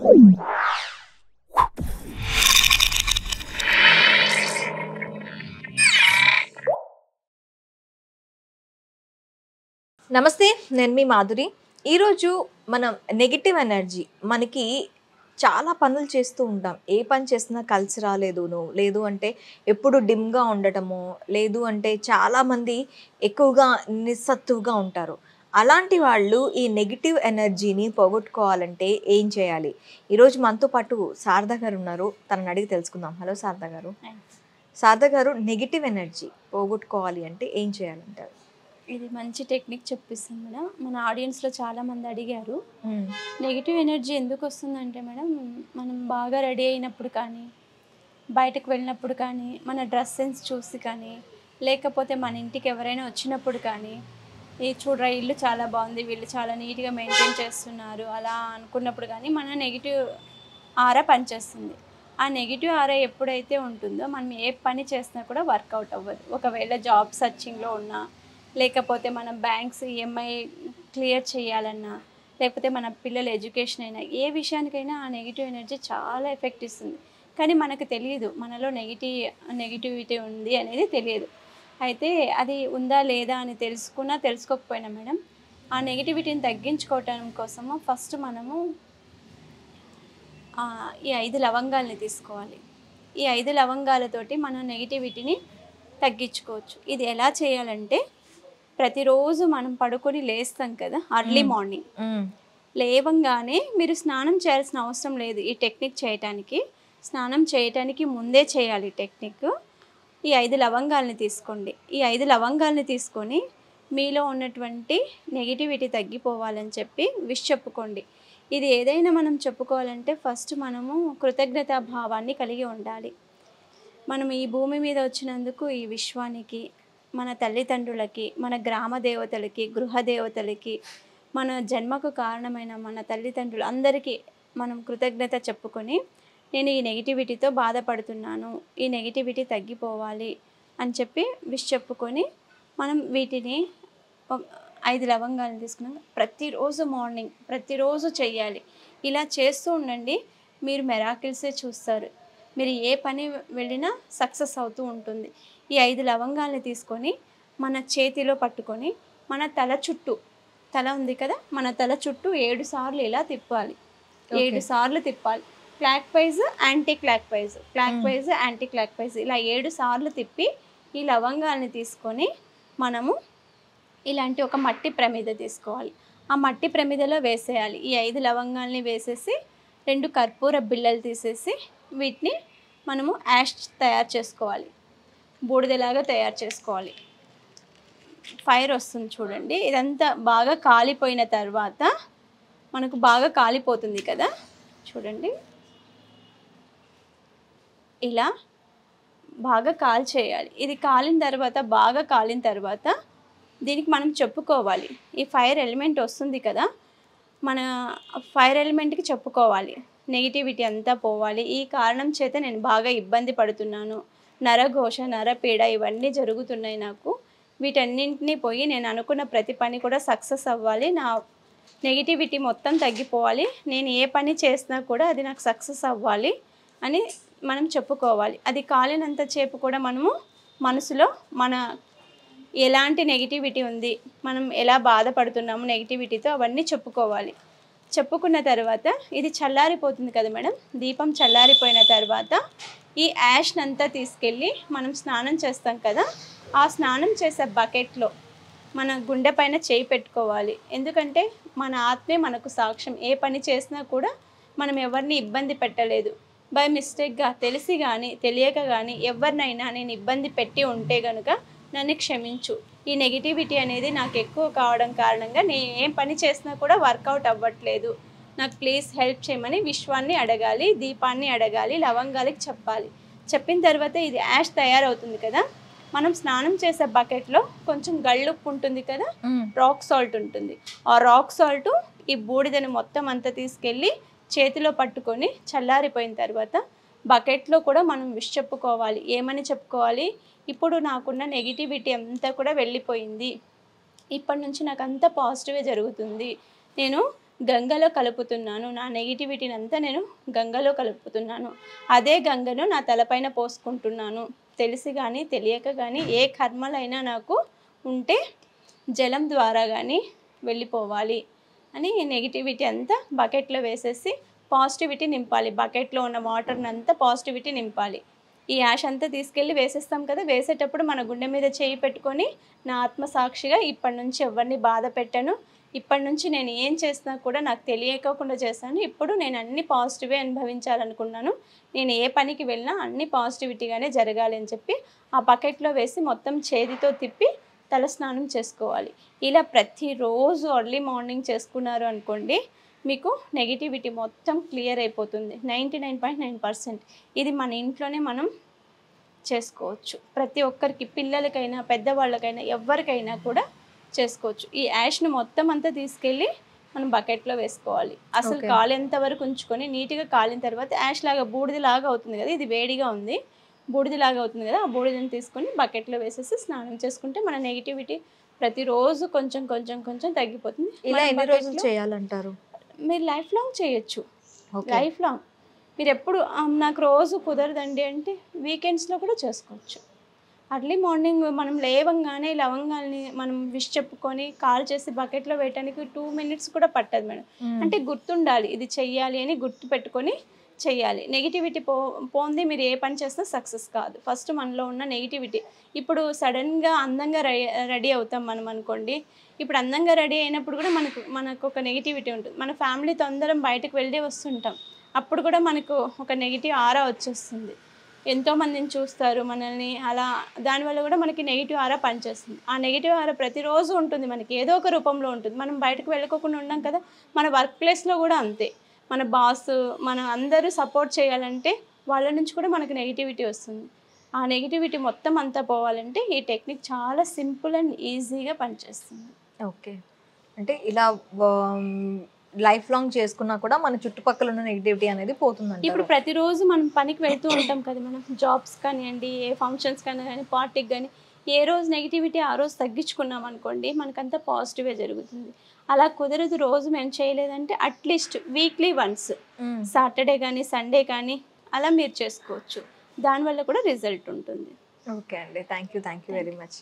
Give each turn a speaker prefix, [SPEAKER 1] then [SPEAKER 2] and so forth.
[SPEAKER 1] నమస్తే, నేను మీ మాధురి. ఈరోజు మనం నెగిటివ్ ఎనర్జీ మనకి చాలా పనులు చేస్తూ ఉంటాం. ఏ పని చేసినా కలిసి రాలేదును, లేదు అంటే ఎప్పుడు డిమ్గా ఉండటము, లేదు అంటే చాలామంది ఎక్కువగా నిస్సత్తువుగా ఉంటారు. అలాంటి వాళ్ళు ఈ నెగిటివ్ ఎనర్జీని పోగొట్టుకోవాలంటే ఏం చేయాలి? ఈరోజు మనతో పాటు శారద గారు ఉన్నారు. తనని అడిగి తెలుసుకుందాం. హలో శారద గారు. శారద గారు, నెగిటివ్ ఎనర్జీ పోగొట్టుకోవాలి అంటే ఏం చేయాలంటారు?
[SPEAKER 2] ఇది మంచి టెక్నిక్ చెప్పిస్తుంది మేడం. మన ఆడియన్స్లో చాలామంది అడిగారు నెగిటివ్ ఎనర్జీ ఎందుకు వస్తుందంటే మేడం, మనం బాగా రెడీ అయినప్పుడు కానీ, బయటకు వెళ్ళినప్పుడు కానీ, మన డ్రెస్ సెన్స్ చూసి కానీ, లేకపోతే మన ఇంటికి ఎవరైనా వచ్చినప్పుడు కానీ, ఈ చూడరా ఇల్లు చాలా బాగుంది, వీళ్ళు చాలా నీట్గా మెయింటైన్ చేస్తున్నారు అలా అనుకున్నప్పుడు కానీ మన నెగిటివ్ ఆరా పనిచేస్తుంది. ఆ నెగిటివ్ ఆరా ఎప్పుడైతే ఉంటుందో మనం ఏ పని చేసినా కూడా వర్కౌట్ అవ్వదు. ఒకవేళ జాబ్ సర్చింగ్లో ఉన్నా, లేకపోతే మనం బ్యాంక్స్ ఈఎంఐ క్లియర్ చేయాలన్నా, లేకపోతే మన పిల్లల ఎడ్యుకేషన్ అయినా, ఏ విషయానికైనా ఆ నెగిటివ్ ఎనర్జీ చాలా ఎఫెక్ట్ ఇస్తుంది. కానీ మనకు తెలియదు మనలో నెగిటివిటీ ఉంది అనేది తెలియదు. అయితే అది ఉందా లేదా అని తెలుసుకోకపోయినా మేడం, ఆ నెగిటివిటీని తగ్గించుకోవటం కోసము ఫస్ట్ మనము ఈ 5 లవంగాల్ని తీసుకోవాలి. ఈ 5 లవంగాలతోటి మనం నెగిటివిటీని తగ్గించుకోవచ్చు. ఇది ఎలా చేయాలంటే, ప్రతిరోజు మనం పడుకొని లేస్తాం కదా అర్లీ మార్నింగ్, లేవంగానే మీరు స్నానం చేయాల్సిన అవసరం లేదు. ఈ టెక్నిక్ చేయటానికి స్నానం చేయటానికి ముందే చేయాలి టెక్నిక్. ఈ 5 లవంగాల్ని తీసుకోండి. ఈ 5 లవంగాల్ని తీసుకొని మీలో ఉన్నటువంటి నెగిటివిటీ తగ్గిపోవాలని చెప్పి విష్ చెప్పుకోండి. ఇది ఏదైనా మనం చెప్పుకోవాలంటే ఫస్ట్ మనము కృతజ్ఞతా భావాన్ని కలిగి ఉండాలి. మనం ఈ భూమి మీద వచ్చినందుకు ఈ విశ్వానికి, మన తల్లిదండ్రులకి, మన గ్రామ దేవతలకి, గృహ దేవతలకి, మన జన్మకు కారణమైన మన తల్లిదండ్రులు అందరికీ మనం కృతజ్ఞత చెప్పుకొని, నేను ఈ నెగిటివిటీతో బాధపడుతున్నాను, ఈ నెగిటివిటీ తగ్గిపోవాలి అని చెప్పి విష్ చెప్పుకొని మనం వీటిని 5 లవంగాలను తీసుకున్నాం ప్రతిరోజు మార్నింగ్ ప్రతిరోజు చెయ్యాలి. ఇలా చేస్తూ ఉండండి, మీరు మెరాకిల్సే చూస్తారు. మీరు ఏ పని వెళ్ళినా సక్సెస్ అవుతూ ఉంటుంది. ఈ 5 లవంగాల్ని తీసుకొని మన చేతిలో పట్టుకొని మన తల ఉంది కదా, మన తల చుట్టూ 7 సార్లు ఇలా తిప్పాలి. 7 సార్లు తిప్పాలి. Clock wise anti clock wise, clock wise anti clock wise, ఇలా 7 సార్లు తిప్పి ఈ లవంగాల్ని తీసుకొని మనము ఇలాంటి ఒక మట్టి ప్రమిద తీసుకోవాలి. ఆ మట్టి ప్రమిదలో వేసేయాలి. ఈ 5 లవంగాల్ని వేసేసి 2 కర్పూర బిళ్ళలు తీసేసి వీటిని మనము యాష్ తయారు చేసుకోవాలి, బూడిదలాగా తయారు చేసుకోవాలి. ఫైర్ వస్తుంది చూడండి. ఇదంతా బాగా కాలిపోయిన తర్వాత, మనకు బాగా కాలిపోతుంది కదా చూడండి, ఇలా బాగా కాల్చేయాలి. ఇది బాగా కాలిన తర్వాత దీనికి మనం చెప్పుకోవాలి. ఈ ఫైర్ ఎలిమెంట్ వస్తుంది కదా, మన ఫైర్ ఎలిమెంట్కి చెప్పుకోవాలి, నెగిటివిటీ అంతా పోవాలి, ఈ కారణం చేత నేను బాగా ఇబ్బంది పడుతున్నాను, నరఘోష నరపీడ ఇవన్నీ జరుగుతున్నాయి నాకు, వీటన్నింటినీ పోయి నేను అనుకున్న ప్రతి పని కూడా సక్సెస్ అవ్వాలి, నా నెగిటివిటీ మొత్తం తగ్గిపోవాలి, నేను ఏ పని చేసినా కూడా అది నాకు సక్సెస్ అవ్వాలి అని మనం చెప్పుకోవాలి. అది కాలినంత సేపు కూడా మనము మనసులో మన ఎలాంటి నెగిటివిటీ ఉంది, మనం ఎలా బాధపడుతున్నాము నెగిటివిటీతో, అవన్నీ చెప్పుకోవాలి. చెప్పుకున్న తర్వాత ఇది చల్లారిపోతుంది కదా మేడం, దీపం చల్లారిపోయిన తర్వాత ఈ యాష్నంతా తీసుకెళ్ళి మనం స్నానం చేస్తాం కదా, ఆ స్నానం చేసే బకెట్లో మన గుండె పైన చేయి పెట్టుకోవాలి. ఎందుకంటే మన ఆత్మే మనకు సాక్ష్యం. ఏ పని చేసినా కూడా మనం ఎవరిని ఇబ్బంది పెట్టలేదు. బై మిస్టేక్గా తెలిసి కానీ తెలియక కానీ ఎవరినైనా నేను ఇబ్బంది పెట్టి ఉంటే కనుక నన్ను క్షమించు. ఈ నెగిటివిటీ అనేది నాకు ఎక్కువ కావడం కారణంగా నేను ఏం పని చేసినా కూడా వర్కౌట్ అవ్వట్లేదు, నాకు ప్లీజ్ హెల్ప్ చేయమని విశ్వాన్ని అడగాలి, దీపాన్ని అడగాలి, లవంగాలకి చెప్పాలి. చెప్పిన తర్వాత ఇది యాష్ తయారవుతుంది కదా, మనం స్నానం చేసే బకెట్లో కొంచెం గళ్ళుప్పు ఉంటుంది కదా, రాక్ సాల్ట్ ఉంటుంది. ఆ రాక్ సాల్ట్ ఈ బూడిదని మొత్తం అంతా తీసుకెళ్ళి చేతిలో పట్టుకొని చల్లారిపోయిన తర్వాత బకెట్లో కూడా మనం విష్ చెప్పుకోవాలి. ఏమని చెప్పుకోవాలి, ఇప్పుడు నాకున్న నెగిటివిటీ అంతా కూడా వెళ్ళిపోయింది, ఇప్పటి నుంచి నాకు అంతా పాజిటివే జరుగుతుంది, నేను గంగలో కలుపుతున్నాను, నా నెగిటివిటీని అంతా నేను గంగలో కలుపుతున్నాను, అదే గంగను నా తలపైన పోసుకుంటున్నాను. తెలిసి కానీ తెలియక కానీ ఏ కర్మలైనా నాకు ఉంటే జలం ద్వారా కానీ వెళ్ళిపోవాలి అని నెగిటివిటీ అంతా బకెట్లో వేసేసి పాజిటివిటీ నింపాలి. బకెట్లో ఉన్న వాటర్ని అంతా పాజిటివిటీ నింపాలి. ఈ యాష్ అంతా తీసుకెళ్ళి వేసేస్తాం కదా, వేసేటప్పుడు మన గుండె మీద చేయి పెట్టుకొని నా ఆత్మసాక్షిగా ఇప్పటి నుంచి ఎవరిని బాధ పెట్టను, ఇప్పటి నుంచి నేను ఏం చేసినా కూడా నాకు తెలియకోకుండా చేస్తాను, ఇప్పుడు నేను అన్ని పాజిటివే అనుభవించాలనుకున్నాను, నేను ఏ పనికి వెళ్ళినా అన్ని పాజిటివిటీగానే జరగాలి అని చెప్పి ఆ బకెట్లో వేసి మొత్తం చేతితో తిప్పి తలస్నానం చేసుకోవాలి. ఇలా ప్రతిరోజు ఎర్లీ మార్నింగ్ చేసుకున్నారు అనుకోండి, మీకు నెగిటివిటీ మొత్తం క్లియర్ అయిపోతుంది 99.9%. ఇది మన ఇంట్లోనే మనం చేసుకోవచ్చు. ప్రతి ఒక్కరికి, పిల్లలకైనా పెద్దవాళ్ళకైనా ఎవరికైనా కూడా చేసుకోవచ్చు. ఈ యాష్ను మొత్తం అంతా తీసుకెళ్ళి మనం బకెట్లో వేసుకోవాలి. అసలు కాలేంత వరకు ఉంచుకొని నీట్గా కాలిన తర్వాత యాష్ లాగా బూడిదలాగా అవుతుంది కదా, ఇది వేడిగా ఉంది, బూడిదలాగా అవుతుంది కదా, ఆ బూడిదని తీసుకొని బకెట్లో వేసేసి స్నానం చేసుకుంటే మన నెగిటివిటీ ప్రతిరోజు కొంచెం కొంచెం కొంచెం తగ్గిపోతుంది.
[SPEAKER 1] ఇలా ఎన్ని రోజులు చేయాలంటారు?
[SPEAKER 2] మీరు లైఫ్ లాంగ్ చేయొచ్చు. లైఫ్ లాంగ్ మీరు ఎప్పుడు నాకు రోజు కుదరదండి అంటే వీకెండ్స్లో కూడా చేసుకోవచ్చు. అర్లీ మార్నింగ్ మనం లేవంగానే లవంగాల్ని మనం విష్ చెప్పుకొని కాల్ చేసి బకెట్లో వేయడానికి 2 minutes కూడా పట్టదు మేడం. అంటే గుర్తుండాలి, ఇది చెయ్యాలి అని గుర్తు పెట్టుకొని చెయ్యాలి. నెగిటివిటీ పోంది మీరు ఏ పని చేసినా సక్సెస్ కాదు. ఫస్ట్ మనలో ఉన్న నెగిటివిటీ. ఇప్పుడు సడన్గా అందంగా రెడీ అవుతాం మనం అనుకోండి, ఇప్పుడు అందంగా రెడీ అయినప్పుడు కూడా మనకు ఒక నెగిటివిటీ ఉంటుంది. మన ఫ్యామిలీతో అందరం బయటకు వెళ్ళి వస్తుంటాం, అప్పుడు కూడా మనకు ఒక నెగిటివ్ ఆరా వచ్చేస్తుంది. ఎంతోమందిని చూస్తారు మనల్ని, అలా దానివల్ల కూడా మనకి నెగిటివ్ ఆరా పనిచేస్తుంది. ఆ నెగిటివ్ ఆరా ప్రతిరోజు ఉంటుంది, మనకి ఏదో ఒక రూపంలో ఉంటుంది. మనం బయటకు వెళ్ళకోకుండా ఉన్నాం కదా, మన వర్క్ ప్లేస్లో కూడా అంతే. మన బాస్, మన అందరూ సపోర్ట్ చేయాలంటే వాళ్ళ నుంచి కూడా మనకు నెగిటివిటీ వస్తుంది. ఆ నెగిటివిటీ మొత్తం అంతా పోవాలంటే ఈ టెక్నిక్ చాలా సింపుల్ అండ్ ఈజీగా పనిచేస్తుంది.
[SPEAKER 1] ఓకే, అంటే ఇలా లైఫ్ లాంగ్ చేసుకున్నా కూడా మన చుట్టుపక్కల ఉన్న నెగిటివిటీ అనేది పోతుందండి.
[SPEAKER 2] ఇప్పుడు ప్రతిరోజు మనం పనికి వెళ్తూ ఉంటాం కదా, మనం జాబ్స్ కానివ్వండి, ఏ ఫంక్షన్స్ కానీ పార్టీకి కానీ, ఏ రోజు నెగిటివిటీ ఆ రోజు తగ్గించుకున్నాం అనుకోండి, మనకంతా పాజిటివే జరుగుతుంది. అలా కుదరదు, రోజు మేము చేయలేదంటే అట్లీస్ట్ వీక్లీ వన్స్ సాటర్డే కానీ సండే కానీ అలా మీరు చేసుకోవచ్చు. దానివల్ల కూడా రిజల్ట్ ఉంటుంది.
[SPEAKER 1] ఓకే అండి, థ్యాంక్ యూ వెరీ మచ్.